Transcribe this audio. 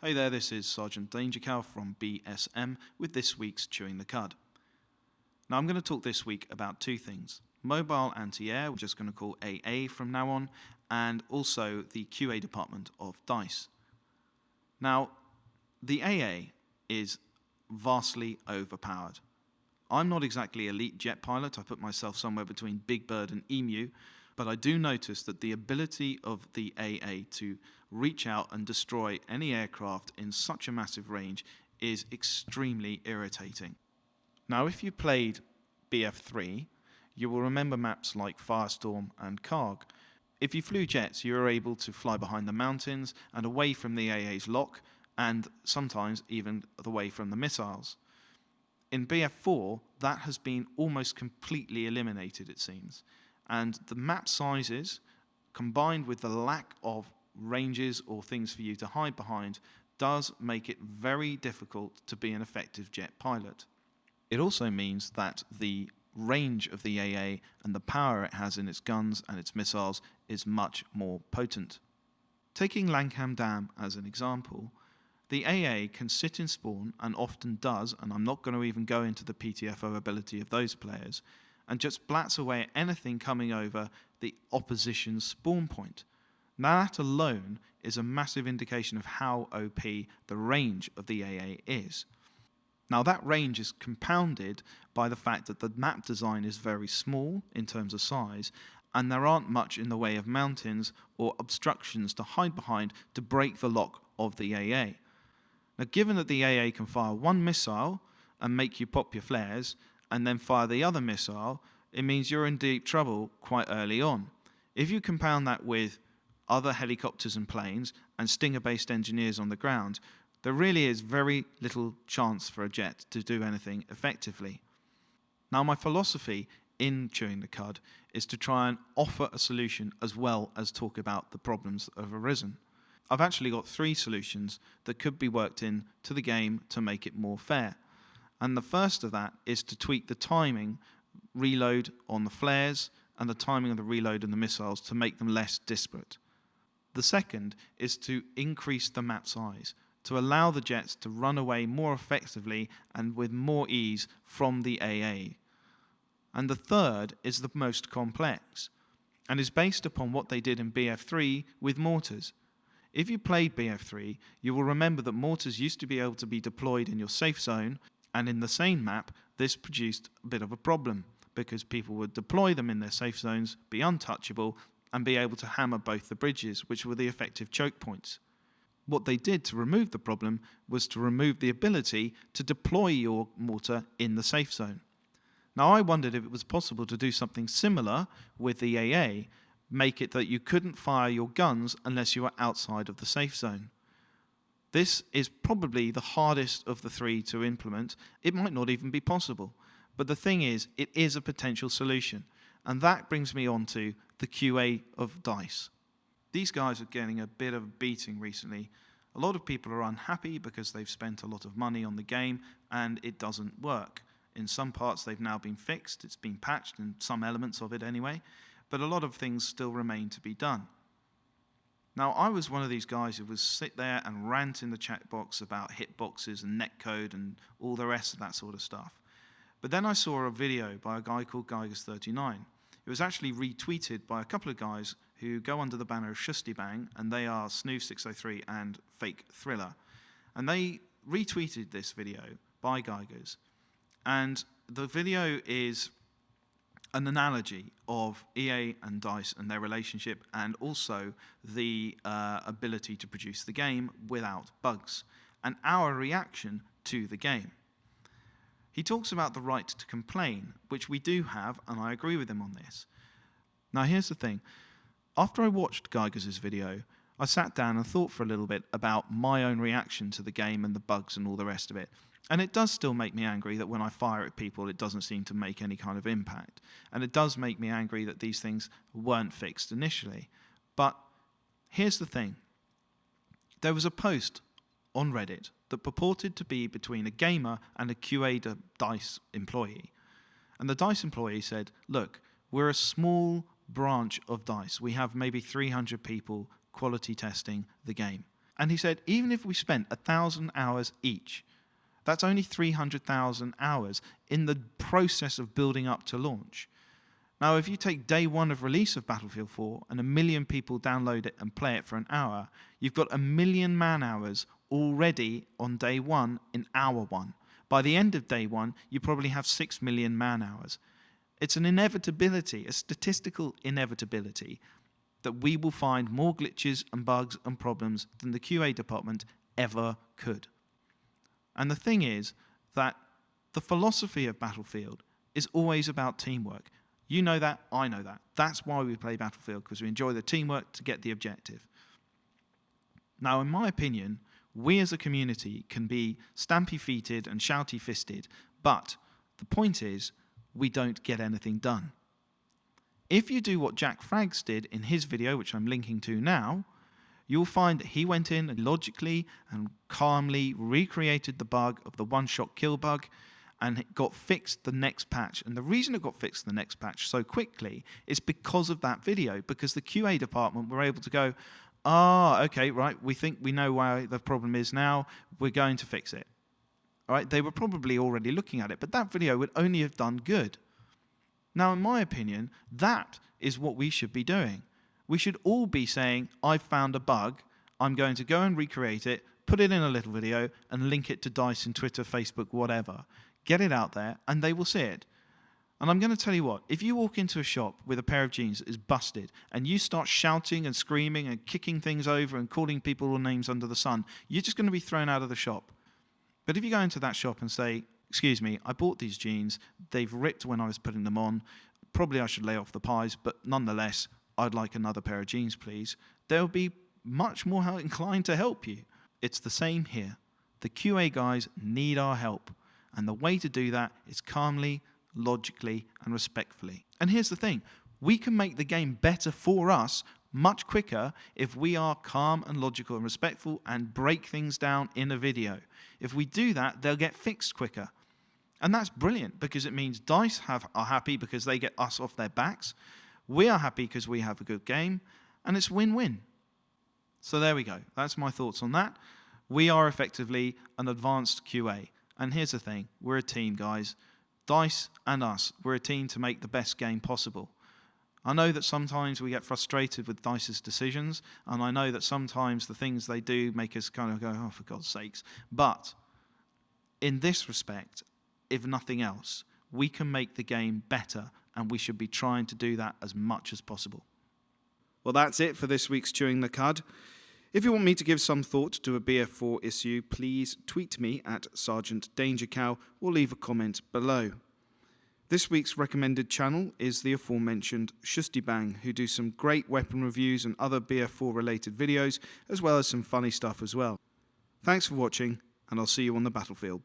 Hey there, this is Sergeant DangerCow from BSM with this week's Chewing the Cud. Now I'm going to talk this week about two things. Mobile anti-air, we're just going to call AA from now on, and also the QA department of DICE. Now, the AA is vastly overpowered. I'm not exactly elite jet pilot, I put myself somewhere between Big Bird and Emu, but I do notice that the ability of the AA to reach out and destroy any aircraft in such a massive range is extremely irritating. Now, if you played BF3, you will remember maps like Firestorm and Karg. If you flew jets, you were able to fly behind the mountains and away from the AA's lock, and sometimes even away from the missiles. In BF4, that has been almost completely eliminated, it seems. And the map sizes, combined with the lack of ranges or things for you to hide behind, does make it very difficult to be an effective jet pilot. It also means that the range of the AA and the power it has in its guns and its missiles is much more potent. Taking Lankham Dam as an example, the AA can sit in spawn, and often does, and I'm not going to even go into the PTFO ability of those players, and just blats away at anything coming over the opposition's spawn point. Now that alone is a massive indication of how OP the range of the AA is. Now that range is compounded by the fact that the map design is very small in terms of size, and there aren't much in the way of mountains or obstructions to hide behind to break the lock of the AA. Now, given that the AA can fire one missile and make you pop your flares, and then fire the other missile, it means you're in deep trouble quite early on. If you compound that with other helicopters and planes and Stinger-based engineers on the ground, there really is very little chance for a jet to do anything effectively. Now, my philosophy in Chewing the Cud is to try and offer a solution as well as talk about the problems that have arisen. I've actually got 3 solutions that could be worked in to the game to make it more fair. And the first of that is to tweak the timing reload on the flares and the timing of the reload on the missiles to make them less disparate. The second is to increase the map size, to allow the jets to run away more effectively and with more ease from the AA. And the third is the most complex, and is based upon what they did in BF3 with mortars. If you played BF3, you will remember that mortars used to be able to be deployed in your safe zone, and in the same map, this produced a bit of a problem, because people would deploy them in their safe zones, be untouchable, and be able to hammer both the bridges, which were the effective choke points. What they did to remove the problem was to remove the ability to deploy your mortar in the safe zone. Now, I wondered if it was possible to do something similar with the AA, make it that you couldn't fire your guns unless you were outside of the safe zone. This is probably the hardest of the 3 to implement. It might not even be possible. But the thing is, it is a potential solution. And that brings me on to the QA of DICE. These guys are getting a bit of a beating recently. A lot of people are unhappy because they've spent a lot of money on the game and it doesn't work. In some parts they've now been fixed, it's been patched in some elements of it anyway, but a lot of things still remain to be done. Now, I was one of these guys who would sit there and rant in the chat box about hitboxes and netcode and all the rest of that sort of stuff. But then I saw a video by a guy called Geiger39. It was actually retweeted by a couple of guys who go under the banner of Shustibang, and they are Snooze603 and Fake Thriller. And they retweeted this video by Geigers. And the video is an analogy of EA and DICE and their relationship, and also the ability to produce the game without bugs, and our reaction to the game. He talks about the right to complain, which we do have, and I agree with him on this. Now, here's the thing. After I watched Geiger's video, I sat down and thought for a little bit about my own reaction to the game and the bugs and all the rest of it. And it does still make me angry that when I fire at people, it doesn't seem to make any kind of impact. And it does make me angry that these things weren't fixed initially. But here's the thing. There was a post on Reddit that purported to be between a gamer and a QA DICE employee. And the DICE employee said, look, we're a small branch of DICE. We have maybe 300 people quality testing the game. And he said, even if we spent 1,000 hours each, that's only 300,000 hours in the process of building up to launch. Now, if you take day one of release of Battlefield 4 and 1 million people download it and play it for an hour, you've got 1 million man-hours already on day one in hour one. By the end of day one, you probably have 6 million man-hours. It's an inevitability, a statistical inevitability, that we will find more glitches and bugs and problems than the QA department ever could. And the thing is that the philosophy of Battlefield is always about teamwork. You know that, I know that. That's why we play Battlefield, because we enjoy the teamwork to get the objective. Now, in my opinion, we as a community can be stampy-feeted and shouty-fisted, but the point is, we don't get anything done. If you do what Jack Frags did in his video, which I'm linking to now, you'll find that he went in and logically and calmly recreated the bug of the one-shot kill bug, and it got fixed the next patch. And the reason it got fixed the next patch so quickly is because of that video, because the QA department were able to go, okay, right, we think we know why the problem is now, we're going to fix it. All right, they were probably already looking at it, but that video would only have done good. Now, in my opinion, that is what we should be doing. We should all be saying, I've found a bug, I'm going to go and recreate it, put it in a little video, and link it to DICE in Twitter, Facebook, whatever. Get it out there, and they will see it. And I'm going to tell you what, if you walk into a shop with a pair of jeans that is busted, and you start shouting and screaming and kicking things over and calling people all names under the sun, you're just going to be thrown out of the shop. But if you go into that shop and say, excuse me, I bought these jeans, they've ripped when I was putting them on, probably I should lay off the pies, but nonetheless, I'd like another pair of jeans, please, they'll be much more inclined to help you. It's the same here. The QA guys need our help. And the way to do that is calmly, logically, and respectfully. And here's the thing. We can make the game better for us much quicker if we are calm and logical and respectful and break things down in a video. If we do that, they'll get fixed quicker. And that's brilliant because it means DICE are happy because they get us off their backs. We are happy because we have a good game. And it's win-win. So there we go. That's my thoughts on that. We are effectively an advanced QA. And here's the thing, we're a team, guys. DICE and us, we're a team to make the best game possible. I know that sometimes we get frustrated with DICE's decisions, and I know that sometimes the things they do make us kind of go, oh, for God's sakes. But in this respect, if nothing else, we can make the game better, and we should be trying to do that as much as possible. Well, that's it for this week's Chewing the Cud. If you want me to give some thought to a BF4 issue, please tweet me at Sergeant DangerCow or leave a comment below. This week's recommended channel is the aforementioned Shusty Bang, who do some great weapon reviews and other BF4 related videos, as well as some funny stuff as well. Thanks for watching, and I'll see you on the battlefield.